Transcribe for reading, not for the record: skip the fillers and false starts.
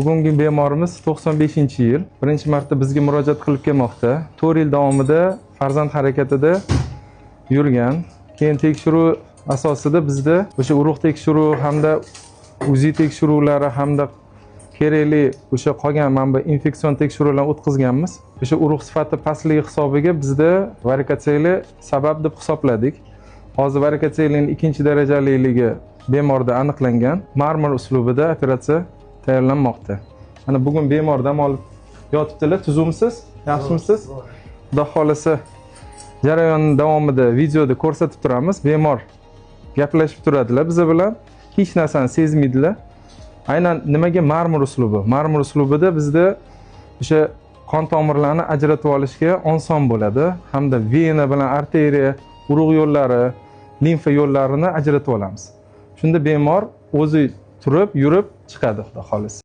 Bugungi bemorimiz 95-yil. Birinchi marta bizga murojaat qilib kelmoqda. 4 yil davomida farzand harakatida yurgan. Keyin tekshiruv asosida bizda o'sha urug' tekshiruvi hamda UZI tekshiruvlari hamda kerakli o'sha qolgan manba infeksion tekshiruvlarni o'tkazganmiz. O'sha urug' sifati pastligi hisobiga bizda varikatsiyali sabab deb hisobladik. Hozir varikatsiyalining 2-darajaliligi bemorda aniqlangan. Marmar uslubida operatsiya tayyorlanmoqda. Mana bugun bemor dam olib yotibdilar. Tuzumsiz? Yaxshimisiz? Xudo xolasa jarayon davomida videoda ko'rsatib turamiz. Bemor gaplashib turadilar biz bilan. Hech narsani sezmaydilar. Aynan nimaga marmar uslubi? Marmar uslubida bizda o'sha qon tomirlarini ajratib olishga oson bo'ladi, hamda vena bilan arteriya, urug' yo'llari, limfa yo'llarini ajratib olamiz. Shunda bemor o'zi turib, yurib chiqadi, xudo xolasa.